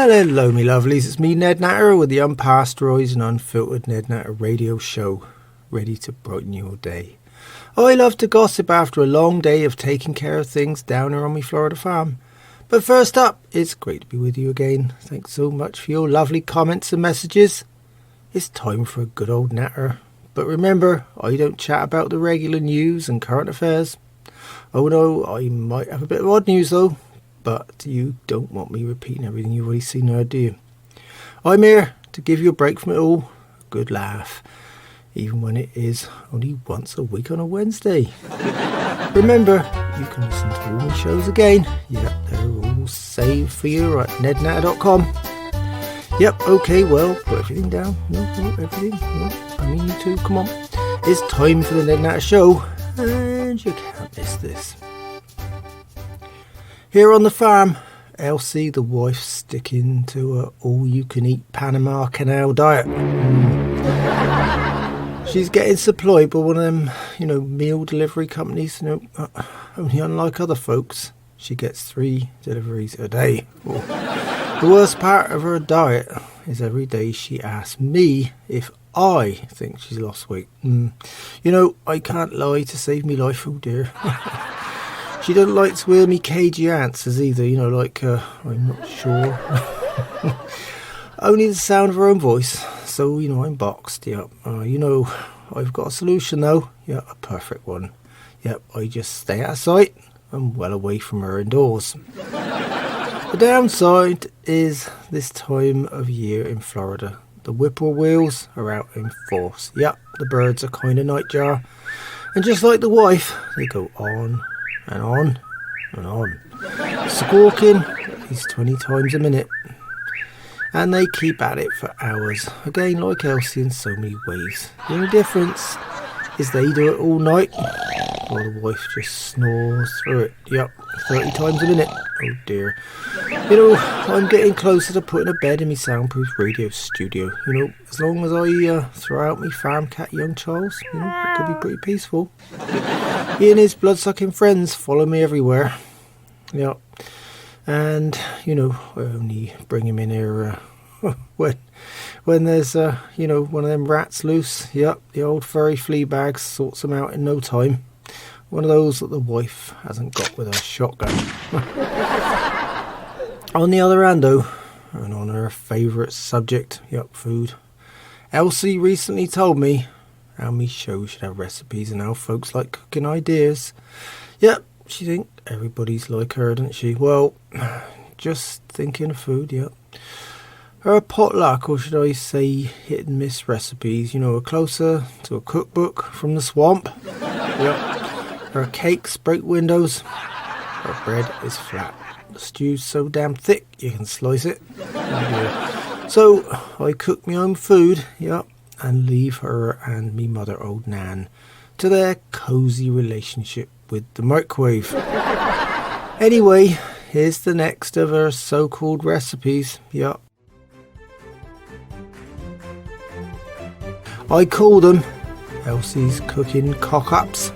Well, hello me lovelies, it's me Ned Natter with the unpasteurised and unfiltered Ned Natter Radio Show, ready to brighten your day. I love to gossip after a long day of taking care of things down here on my Florida farm. But first up, it's great to be with you again. Thanks so much for your lovely comments and messages. It's time for a good old natter. But remember, I don't chat about the regular news and current affairs. Oh no, I might have a bit of odd news though. But you don't want me repeating everything you've already seen or heard, do you? I'm here to give you a break from it all. A good laugh. Even when it is only once a week on a Wednesday. Remember, you can listen to all my shows again. Yep, they're all saved for you at nednatter.com. Yep, okay, well, put everything down. No, everything. No, I mean you too, come on. It's time for the Ned Natter Show, and you can't miss this. Here on the farm, Elsie, the wife, sticking to a all-you-can-eat Panama Canal diet. She's getting supplied by one of them, meal delivery companies. Only unlike other folks, she gets 3 deliveries a day. The worst part of her diet is every day she asks me if I think she's lost weight. I can't lie to save me life, oh dear. She doesn't like to hear me cagey answers either, I'm not sure. Only the sound of her own voice, so, I'm boxed, yep. I've got a solution though, yeah, a perfect one. Yep, I just stay out of sight and well away from her indoors. The downside is this time of year in Florida. The whippoorwills are out in force. Yep, the birds are kind of nightjar. And just like the wife, they go on and on and on, squawking at least 20 times a minute. And they keep at it for hours, again like Elsie in so many ways. The only difference is they do it all night, while the wife just snores through it. Yep, 30 times a minute. Oh dear. I'm getting closer to putting a bed in my soundproof radio studio. As long as I throw out my farm cat young Charles, it could be pretty peaceful. He and his blood-sucking friends follow me everywhere. Yep. And, I only bring him in here when there's, one of them rats loose. Yep, the old furry flea bag sorts them out in no time. One of those that the wife hasn't got with her shotgun. On the other hand, though, and on her favourite subject, food, Elsie recently told me how me show should have recipes and how folks like cooking ideas. Yep, she think everybody's like her, doesn't she? Well, just thinking of food, yep. Her potluck, or should I say hit and miss recipes, are closer to a cookbook from the swamp. Yep. Her cakes break windows. Her bread is flat. The stew's so damn thick you can slice it. So I cook my own food, yep, and leave her and me mother old Nan to their cosy relationship with the microwave. Anyway, here's the next of her so-called recipes, yep. I call them Elsie's cooking cock-ups.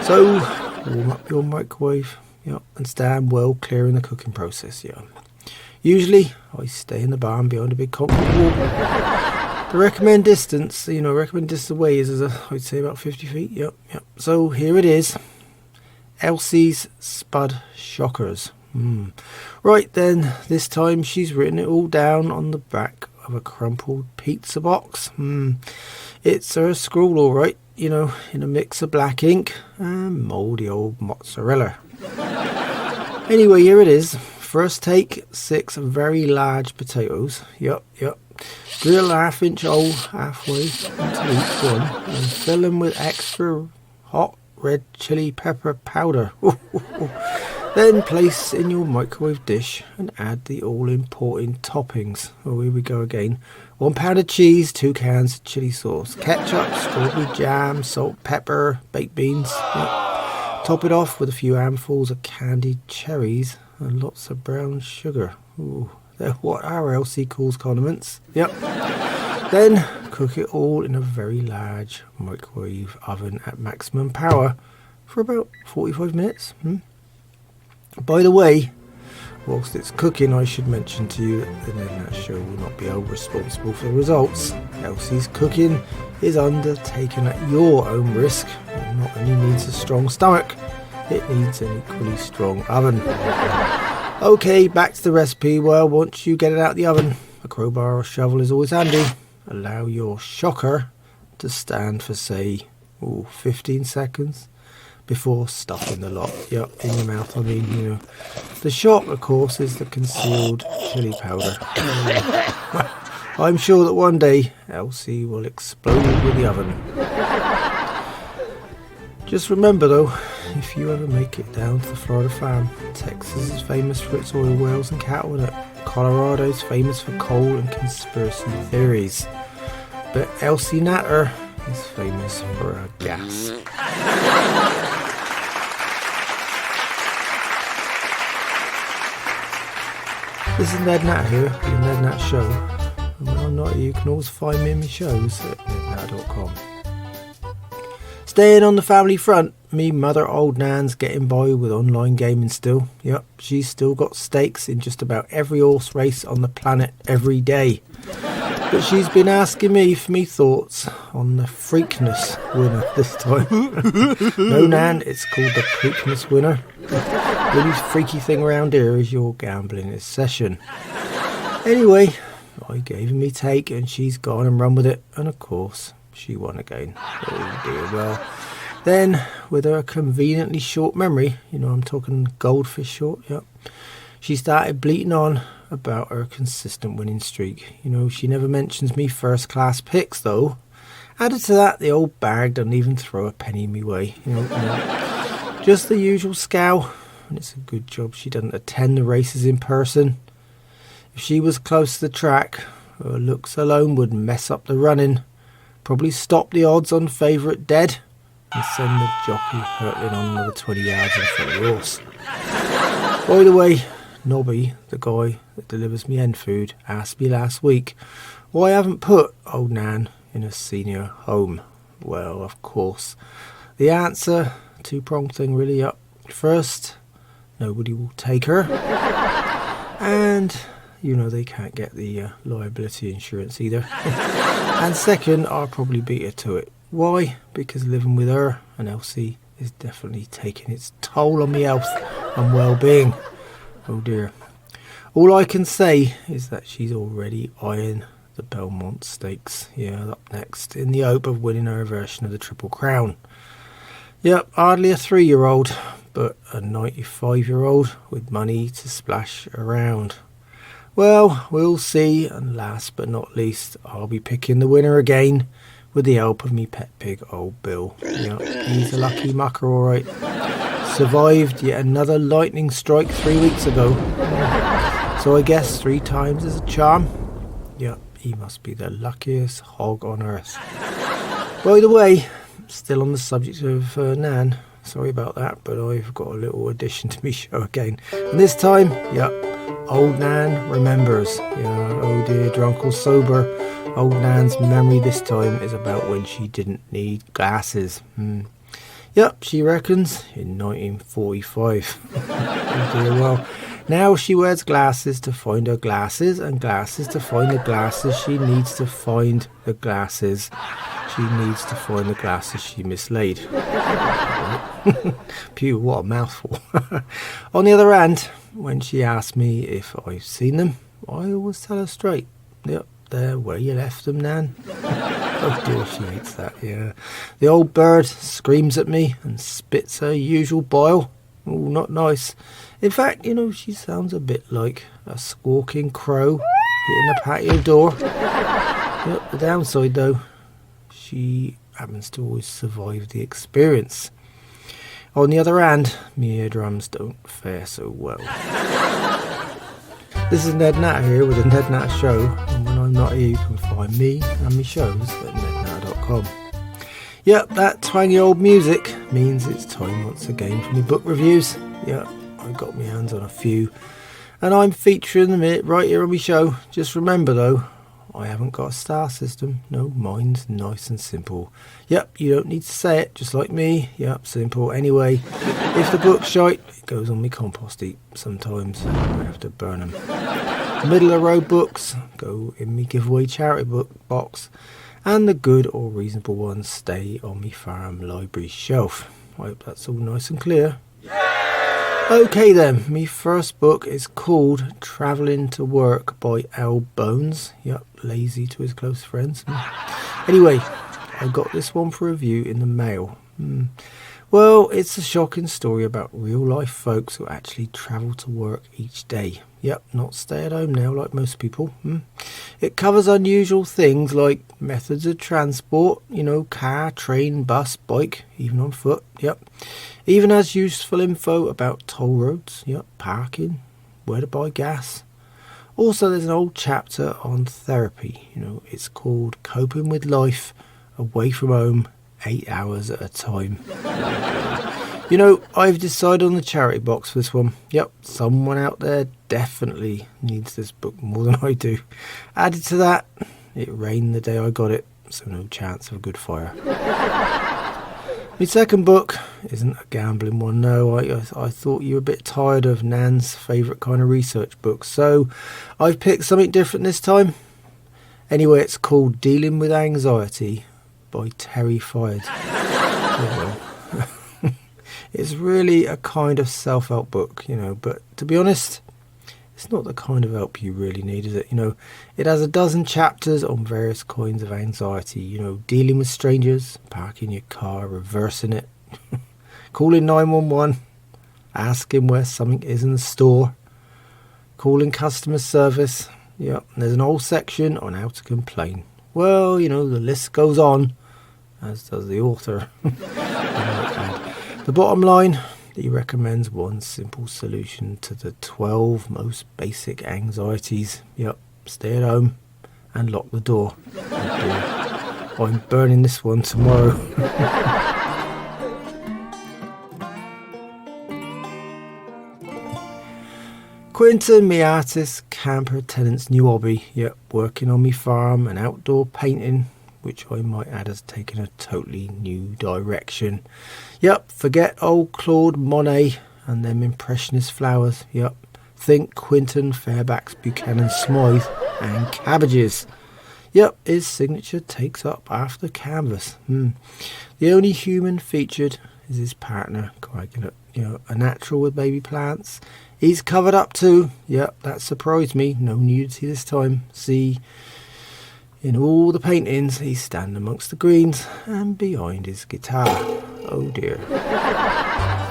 So, warm up your microwave, and stand well clear in the cooking process, Usually, I stay in the barn behind a big concrete wall. The recommended distance away is, I'd say, about 50 feet, yep. So, here it is. Elsie's Spud shockers. Right then, this time she's written it all down on the back of a crumpled pizza box. It's her scrawl, all right. In a mix of black ink and mouldy old mozzarella. Anyway, here it is. First take 6 very large potatoes. Yep. Drill 1/2 inch hole halfway into each one and fill them with extra hot red chili pepper powder. Then place in your microwave dish and add the all-important toppings. Oh, here we go again. 1 pound of cheese, 2 cans of chili sauce, ketchup, strawberry jam, salt, pepper, baked beans. Yep. Top it off with a few handfuls of candied cherries and lots of brown sugar. Ooh, they're what our Elsie calls condiments. Yep. Then cook it all in a very large microwave oven at maximum power for about 45 minutes. By the way, whilst it's cooking, I should mention to you that the Ned Natter Show will not be held responsible for the results. Elsie's cooking is undertaken at your own risk, and not only needs a strong stomach, it needs an equally strong oven. Okay, back to the recipe. Well, once you get it out of the oven, a crowbar or shovel is always handy. Allow your shocker to stand for, say, 15 seconds before stuffing the lot. Yep, in your mouth, I mean, you know. The shock, of course, is the concealed chili powder. I'm sure that one day Elsie will explode with the oven. Just remember though, if you ever make it down to the Florida farm, Texas is famous for its oil wells and cattle, and Colorado's famous for coal and conspiracy theories. But Elsie Natter is famous for her gas. This is Ned Natter here, the Ned Natter Show. And when I'm not here, you can always find me in my shows at nednatter.com. Staying on the family front, me mother old Nan's getting by with online gaming still. Yep, she's still got stakes in just about every horse race on the planet every day. But she's been asking me for me thoughts on the Freak-Ness winner this time. No, Nan, it's called the Preakness winner. The really freaky thing around here is your gambling is session. Anyway, I gave her me take and she's gone and run with it, and of course she won again. Oh dear. Well, then with her conveniently short memory, you know, I'm talking goldfish short, yep, she started bleating on about her consistent winning streak. You know, she never mentions me first class picks though. Added to that, the old bag doesn't even throw a penny me way. You know. Just the usual scowl, and it's a good job she doesn't attend the races in person. If she was close to the track, her looks alone would mess up the running, probably stop the odds on favourite dead, and send the jockey hurtling on another 20 yards in front of the horse. By the way, Nobby, the guy that delivers me end food, asked me last week why I haven't put old Nan in a senior home. Well, of course, the answer, two-pronged thing really. Up first, nobody will take her, and you know they can't get the liability insurance either. And second, I'll probably beat her to it. Why? Because living with her and Elsie is definitely taking its toll on my health and well-being. Oh dear. All I can say is that she's already eyeing the Belmont Stakes, yeah, up next, in the hope of winning her version of the Triple Crown. Yep, hardly a 3-year-old, but a 95-year-old with money to splash around. Well, we'll see, and last but not least, I'll be picking the winner again with the help of me pet pig, old Bill. Yep, he's a lucky mucker, alright. Survived yet another lightning strike 3 weeks ago. So I guess 3 times is a charm. Yep, he must be the luckiest hog on earth. By the way, still on the subject of Nan, sorry about that, but I've got a little addition to my show again. And this time, yep, old Nan remembers. Yeah, oh dear, drunk or sober, old Nan's memory this time is about when she didn't need glasses. Yep, she reckons in 1945. Oh dear, well, now she wears glasses to find her glasses, and glasses to find the glasses she needs to find the glasses. She needs to find the glasses she mislaid. Pew, what a mouthful. On the other hand, when she asks me if I've seen them, I always tell her straight. Yep, they're where you left them, Nan. Oh dear, she hates that, yeah. The old bird screams at me and spits her usual bile. Oh, not nice. In fact, you know, she sounds a bit like a squawking crow hitting a patio door. Yep, the downside though, she happens to always survive the experience. On the other hand, my eardrums don't fare so well. This is Ned Natter here with the Ned Natter Show, and when I'm not here you can find me and my shows at nednatter.com. Yep, that twangy old music means it's time once again for my book reviews. Yep, I got my hands on a few, and I'm featuring them right here on my show. Just remember though, I haven't got a star system. No, mine's nice and simple. Yep, you don't need to say it, just like me. Yep, simple. Anyway, if the book's shite, it goes on me compost heap. Sometimes I have to burn them. Middle of the road books go in me giveaway charity book box, and the good or reasonable ones stay on me farm library shelf. I hope that's all nice and clear. Okay then, me first book is called Travelling to Work by L. Bones. Yep, lazy to his close friends. Anyway, I got this one for review in the mail. Well, it's a shocking story about real life folks who actually travel to work each day. Yep, not stay at home now like most people. It covers unusual things like methods of transport, car, train, bus, bike, even on foot. Yep. Even has useful info about toll roads, parking, where to buy gas. Also, there's an old chapter on therapy. It's called Coping with Life Away from Home 8 hours at a time. I've decided on the charity box for this one. Yep, someone out there definitely needs this book more than I do. Added to that, it rained the day I got it, so no chance of a good fire. My second book isn't a gambling one, no. I thought you were a bit tired of Nan's favourite kind of research books, so I've picked something different this time. Anyway, it's called Dealing with Anxiety by Terry Fired. It's really a kind of self-help book, but to be honest, it's not the kind of help you really need, is it? It has a dozen chapters on various kinds of anxiety, dealing with strangers, parking your car, reversing it, calling 911, asking where something is in the store, calling customer service. Yep, and there's an whole section on how to complain. Well, the list goes on, as does the author. The bottom line, he recommends one simple solution to the 12 most basic anxieties. Yep, stay at home and lock the door. Oh dear. I'm burning this one tomorrow. Quinton, me artist, camper tenant's new hobby. Yep, working on me farm and outdoor painting, which I might add has taken a totally new direction. Yep, forget old Claude Monet and them impressionist flowers. Yep, think Quinton Fairfax Buchanan Smythe and cabbages. Yep, his signature takes up half the canvas. The only human featured is his partner, coagulate. A natural with baby plants. He's covered up too. Yep, that surprised me. No nudity this time. See, in all the paintings, he's standing amongst the greens and behind his guitar. Oh dear.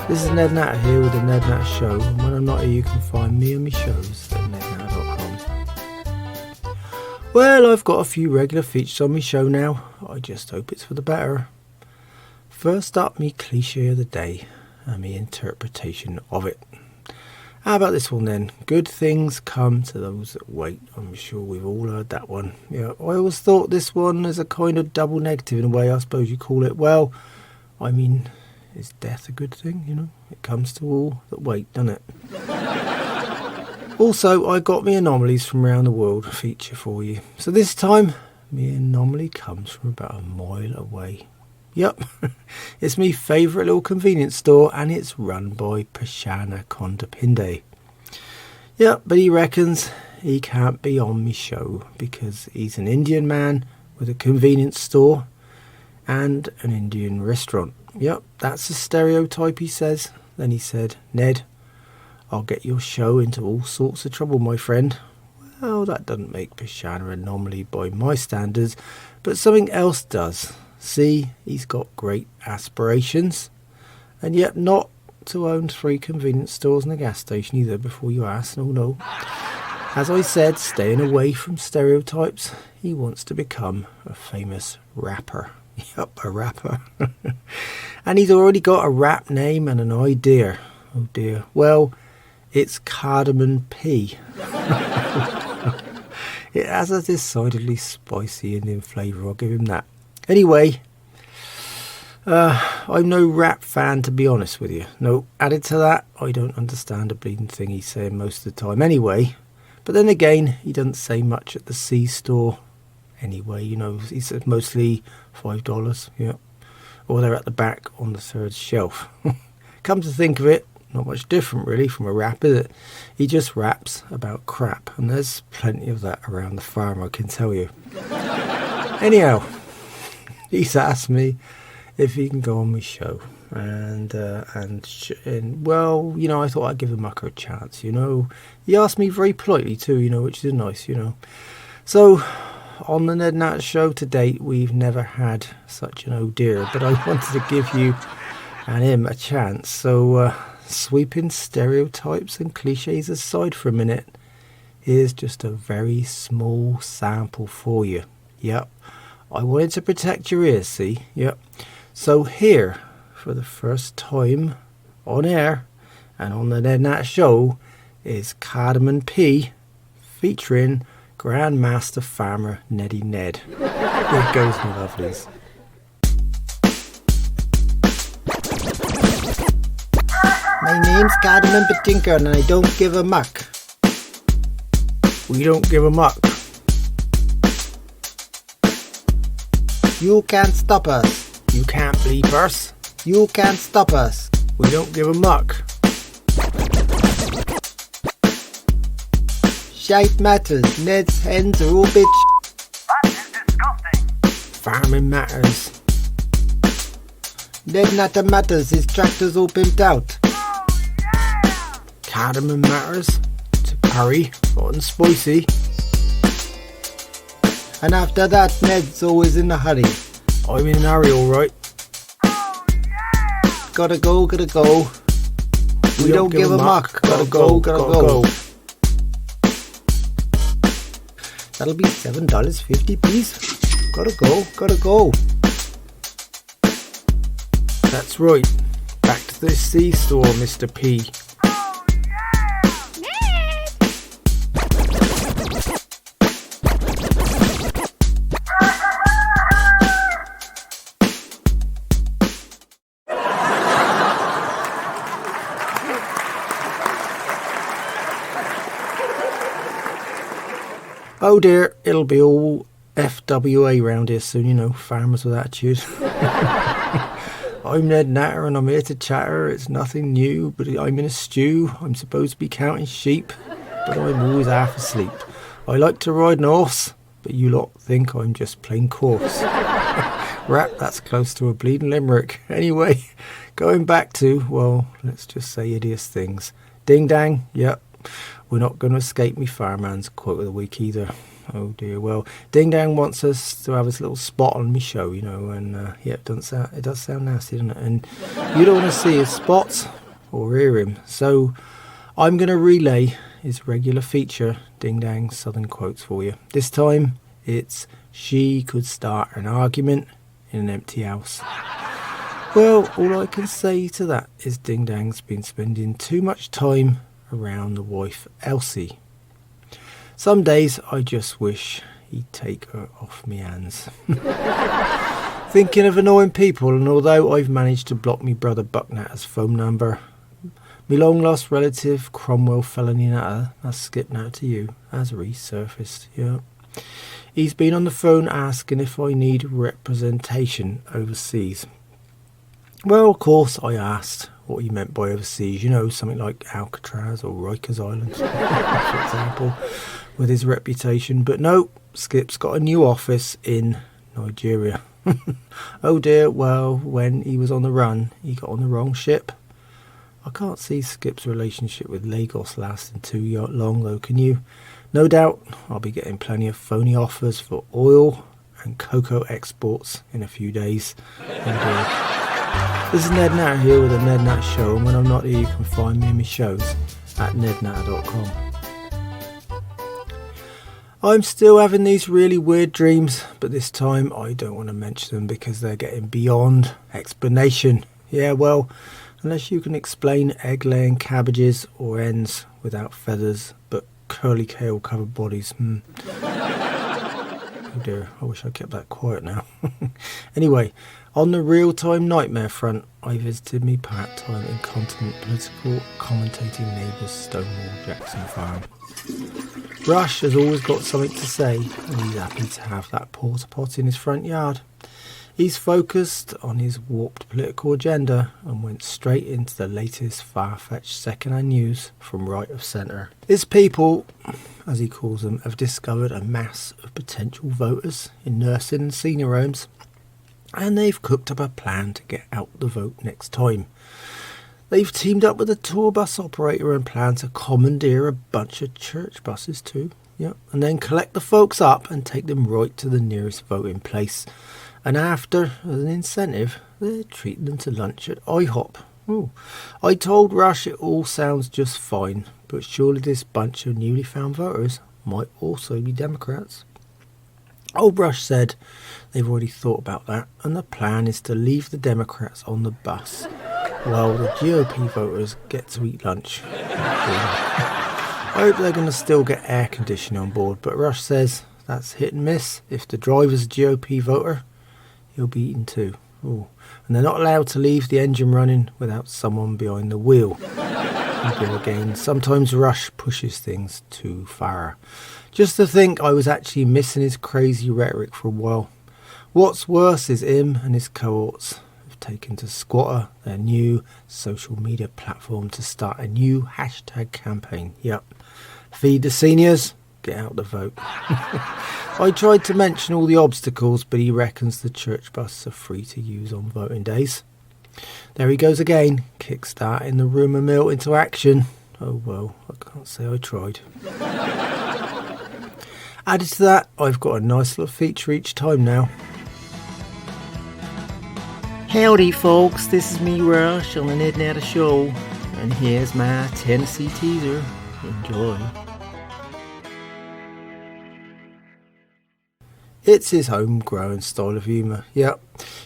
This is Ned Natter here with the Ned Natter Show, and when I'm not here you can find me and my shows at nednatter.com. Well, I've got a few regular features on my show now. I just hope it's for the better. First up, me cliche of the day and me interpretation of it. How about this one then? Good things come to those that wait. I'm sure we've all heard that one. I always thought this one is a kind of double negative in a way, I suppose you call it. Well, I mean, is death a good thing? It comes to all that wait, doesn't it? Also, I got me anomalies from around the world feature for you. So this time, me anomaly comes from about a mile away. Yep, it's me favourite little convenience store, and it's run by Pashana Kondapindi. Yep, but he reckons he can't be on me show because he's an Indian man with a convenience store and an Indian restaurant. Yep, that's a stereotype, he says. Then he said, Ned, I'll get your show into all sorts of trouble, my friend. Well, that doesn't make Pashana an anomaly by my standards, but something else does. See, he's got great aspirations, and yet not to own 3 convenience stores and a gas station either, before you ask. No. As I said, staying away from stereotypes, he wants to become a famous rapper. Yup, a rapper. And he's already got a rap name and an idea. Oh dear. Well, it's Cardamom P. It has a decidedly spicy Indian flavour, I'll give him that. Anyway, I'm no rap fan, to be honest with you. No, added to that, I don't understand a bleeding thing he's saying most of the time anyway. But then again, he doesn't say much at the C store anyway. You know, it's mostly $5, yeah. Or they're at the back on the third shelf. Come to think of it, not much different really from a rap, is it? He just raps about crap, and there's plenty of that around the farm, I can tell you. Anyhow, he's asked me if he can go on my show, and well, you know, I thought I'd give a mucker a chance. You know, he asked me very politely too, you know, which is nice, you know. So on the Ned Natter Show to date, we've never had such an oh dear, but I wanted to give you and him a chance. So sweeping stereotypes and cliches aside for a minute, here's just a very small sample for you. Yep, I wanted to protect your ears, see? Yep. So here, for the first time on air and on the Ned Natter Show, is Cardamom P featuring Grandmaster Farmer Neddy Ned. Here goes, my lovelies. My name's Cardamom P and I don't give a muck. We don't give a muck. You can't stop us. You can't bleep us. You can't stop us. We don't give a muck. Shite matters. Ned's hens are all bitch. That is disgusting. Farming matters. Ned Natter matters. His tractor's all pimped out. Oh, yeah. Cardamom matters. To curry, hot and spicy. And after that, Ned's always in a hurry. I'm in a hurry, alright. Oh, yeah. Gotta go, gotta go. We don't give a muck. Gotta go, gotta go. That'll be $7.50, please. Gotta go, gotta go. That's right. Back to the C-store, Mr. P. Oh, yeah. Oh dear, it'll be all FWA round here soon, you know, farmers with attitude. I'm Ned Natter and I'm here to chatter. It's nothing new, but I'm in a stew. I'm supposed to be counting sheep, but I'm always half asleep. I like to ride an horse, but you lot think I'm just plain coarse. Rap, that's close to a bleeding limerick. Anyway, going back to, well, let's just say hideous things. Ding dang, yep. We're not going to escape me farman's quote of the week either. Oh dear. Well, Ding Dang wants us to have his little spot on me show, you know, and yeah, it does sound nasty, doesn't it? And you don't want to see his spots or hear him. So I'm going to relay his regular feature, Ding Dang's Southern quotes, for you. This time it's she could start an argument in an empty house. Well, all I can say to that is Ding Dang's been spending too much time around the wife Elsie. Some days I just wish he'd take her off me hands. Thinking of annoying people, and although I've managed to block me brother Buck Natter's phone number, me long lost relative Cromwell Felony Natter, that's Skip Natter to you, has resurfaced. Yeah, he's been on the phone asking if I need representation overseas. Well, of course I asked what he meant by overseas, you know, something like Alcatraz or Rikers Island, for example, with his reputation. But no, Skip's got a new office in Nigeria. Oh dear, well, when he was on the run, he got on the wrong ship. I can't see Skip's relationship with Lagos lasting too long though, can you? No doubt I'll be getting plenty of phony offers for oil and cocoa exports in a few days. This is Ned Natter here with the Ned Natter Show, and when I'm not here you can find me in my shows at nednatter.com. I'm still having these really weird dreams, but this time I don't want to mention them because they're getting beyond explanation. Yeah, well, unless you can explain egg-laying cabbages or hens without feathers but curly kale covered bodies. Oh dear, I wish I kept that quiet now. Anyway, On the real-time nightmare front, I visited me part-time incontinent political commentating neighbour's Stonewall Jackson farm. Rush has always got something to say, and he's happy to have that porta pot in his front yard. He's focused on his warped political agenda and went straight into the latest far-fetched second-hand news from right of centre. His people, as he calls them, have discovered a mass of potential voters in nursing and senior homes, and they've cooked up a plan to get out the vote next time. They've teamed up with a tour bus operator and plan to commandeer a bunch of church buses too, and then collect the folks up and take them right to the nearest voting place. And after, as an incentive, they're treating them to lunch at IHOP. Ooh. I told Rush it all sounds just fine, but surely this bunch of newly found voters might also be Democrats. Old Rush said they've already thought about that, and the plan is to leave the Democrats on the bus while the GOP voters get to eat lunch. I hope they're going to still get air conditioning on board, but Rush says that's hit and miss. If the driver's a GOP voter, he'll be eaten too. Ooh. And they're not allowed to leave the engine running without someone behind the wheel. And again, sometimes Rush pushes things too far. Just to think I was actually missing his crazy rhetoric for a while. What's worse is him and his cohorts have taken to Squatter, their new social media platform, to start a new hashtag campaign. Yep. Feed the seniors, get out the vote. I tried to mention all the obstacles, but he reckons the church buses are free to use on voting days. There he goes again, kick-starting the rumour mill into action. Oh well, I can't say I tried. Added to that, I've got a nice little feature each time now. Howdy folks, this is me Rush on the Ned Natter Show, and here's my Tennessee teaser. Enjoy. It's his homegrown style of humour, yep.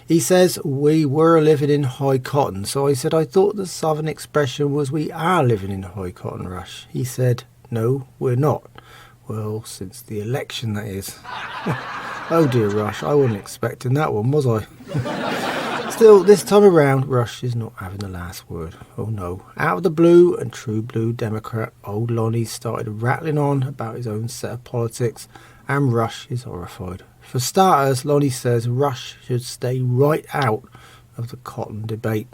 He says, we were living in high cotton, so I said I thought the southern expression was we are living in high cotton, Rush. He said, no, we're not. Well, since the election, that is. Oh dear, Rush, I wasn't expecting that one, was I? Still, this time around, Rush is not having the last word. Oh no. Out of the blue and true blue Democrat, old Lonnie started rattling on about his own set of politics, and Rush is horrified. For starters, Lonnie says Rush should stay right out of the cotton debate.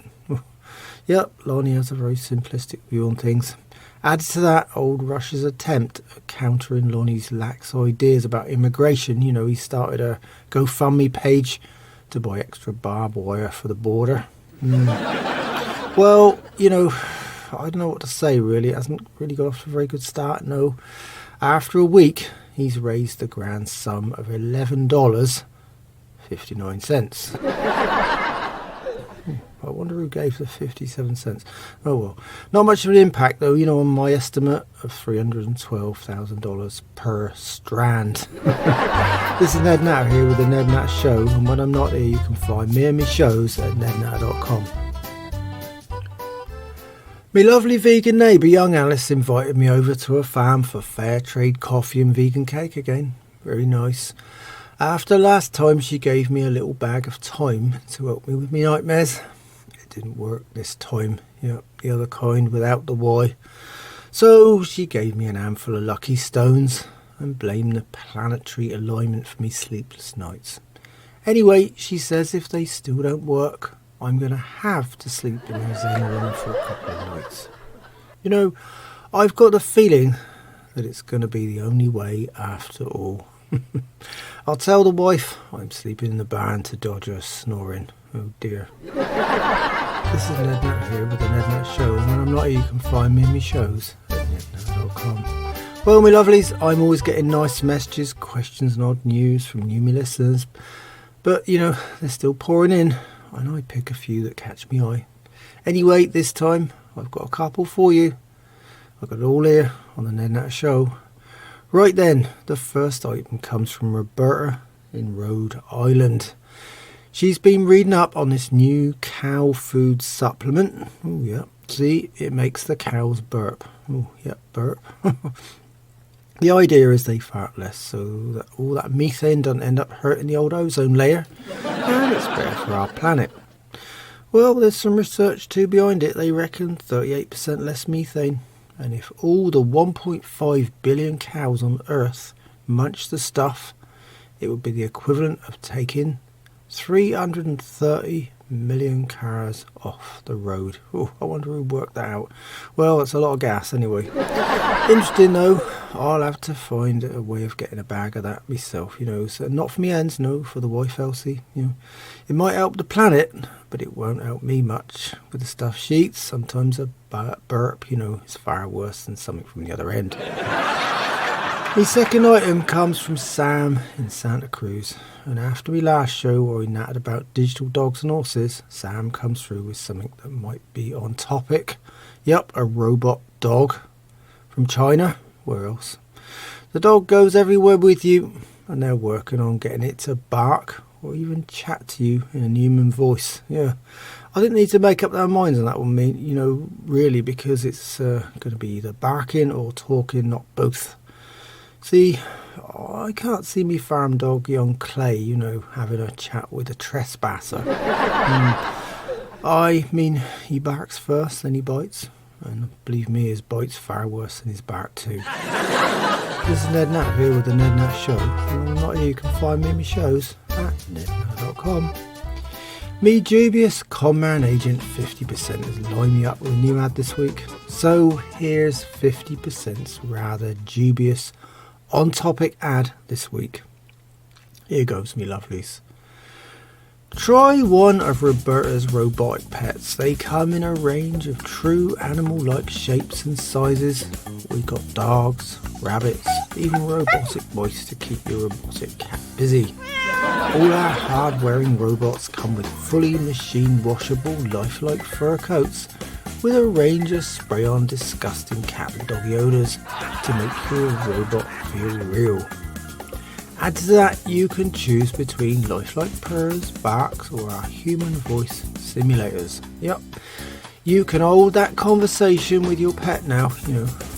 Yep, Lonnie has a very simplistic view on things. Added to that, old Rush's attempt at countering Lonnie's lax ideas about immigration. He started a GoFundMe page to buy extra barbed wire for the border. Well, I don't know what to say really. It hasn't really got off to a very good start, no. After a week, he's raised the grand sum of $11.59. I wonder who gave the 57 cents. Oh well. Not much of an impact though, on my estimate of $312,000 per strand. This is Ned Natter here with the Ned Natter Show, and when I'm not here you can find me and my shows at nednatter.com. My lovely vegan neighbour, young Alice, invited me over to her farm for fair trade coffee and vegan cake again. Very nice. After last time she gave me a little bag of thyme to help me with my nightmares. It didn't work this time, the other kind without the Y. So she gave me an handful of lucky stones and blamed the planetary alignment for me sleepless nights. Anyway, she says if they still don't work, I'm going to have to sleep in her Zen room for a couple of nights. I've got a feeling that it's going to be the only way after all. I'll tell the wife I'm sleeping in the barn to dodge her snoring. Oh dear. This is Ned Natter here with the Ned Natter Show, and when I'm not here you can find me in my shows at nednatter.com. Well, my lovelies, I'm always getting nice messages, questions and odd news from new listeners, but they're still pouring in, and I pick a few that catch me eye. Anyway, this time I've got a couple for you. I've got it all here on the Ned Natter Show. Right then, the first item comes from Roberta in Rhode Island. She's been reading up on this new cow food supplement. Oh yeah, see, it makes the cows burp. Oh yeah, burp. The idea is they fart less, so that all that methane doesn't end up hurting the old ozone layer, and it's better for our planet. Well, there's some research too behind it. They reckon 38% less methane. And if all the 1.5 billion cows on Earth munch the stuff, it would be the equivalent of taking 330 million cars off the road. Oh, I wonder who worked that out. Well, it's a lot of gas anyway. Interesting though. I'll have to find a way of getting a bag of that myself, So not for me hands, no, for the wife Elsie. It might help the planet, but it won't help me much with the stuffed sheets. Sometimes a burp, is far worse than something from the other end. My second item comes from Sam in Santa Cruz, and after my last show where we nattered about digital dogs and horses, Sam comes through with something that might be on topic. Yep, a robot dog from China. Where else? The dog goes everywhere with you, and they're working on getting it to bark or even chat to you in a human voice. Yeah, I didn't need to make up their minds on that one, really, because it's going to be either barking or talking, not both. See, I can't see me farm dog, young Clay, having a chat with a trespasser. I mean, he barks first, then he bites. And believe me, his bite's far worse than his bark too. This is Ned Natter here with the Ned Natter Show. And not here, you can find me in my shows at nednatter.com. Me dubious conman agent 50% has lined me up with a new ad this week. So here's 50%'s rather dubious on-topic ad this week. Here goes, me lovelies. Try one of Roberta's robotic pets. They come in a range of true animal-like shapes and sizes. We've got dogs, rabbits, even robotic mice to keep your robotic cat busy. All our hard-wearing robots come with fully machine-washable, lifelike fur coats with a range of spray-on disgusting cat and doggy odours to make your robot feel real. Add to that, you can choose between lifelike purrs, barks or our human voice simulators. Yep, you can hold that conversation with your pet now,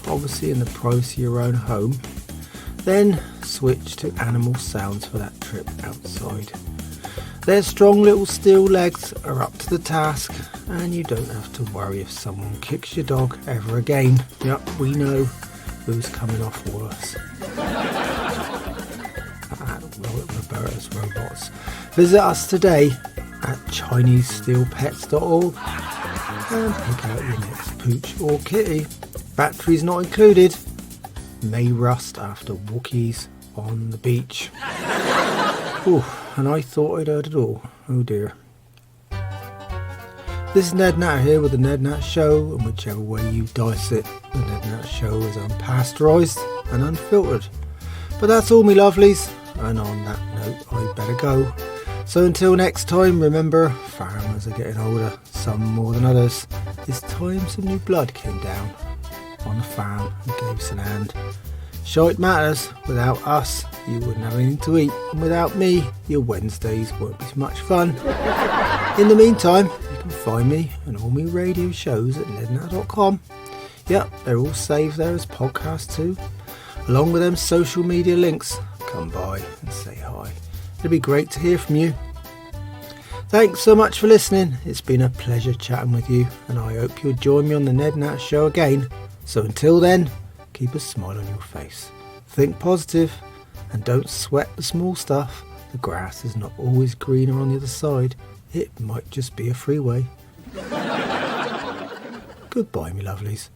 obviously in the privacy of your own home. Then switch to animal sounds for that trip outside. Their strong little steel legs are up to the task, and you don't have to worry if someone kicks your dog ever again. Yep, we know who's coming off worse. Roberta's Robots. Visit us today at ChineseSteelPets.org and pick out your next pooch or kitty. Batteries not included. May rust after walkies on the beach. Ooh, and I thought I'd heard it all. Oh dear. This is Ned Natter here with the Ned Natter Show, and whichever way you dice it, the Ned Natter Show is unpasteurised and unfiltered. But that's all, me lovelies. And on that note, I better go. So until next time, remember, farmers are getting older, some more than others. It's time some new blood came down on the farm and gave us an hand. Shite matters, without us, you wouldn't have anything to eat. And without me, your Wednesdays won't be so much fun. In the meantime, you can find me and all my radio shows at nednatter.com. Yep, they're all saved there as podcasts too, along with them social media links. Come by and say hi. It'd be great to hear from you. Thanks so much for listening. It's been a pleasure chatting with you, and I hope you'll join me on the Ned Natter Show again. So until then, keep a smile on your face. Think positive and don't sweat the small stuff. The grass is not always greener on the other side. It might just be a freeway. Goodbye, me lovelies.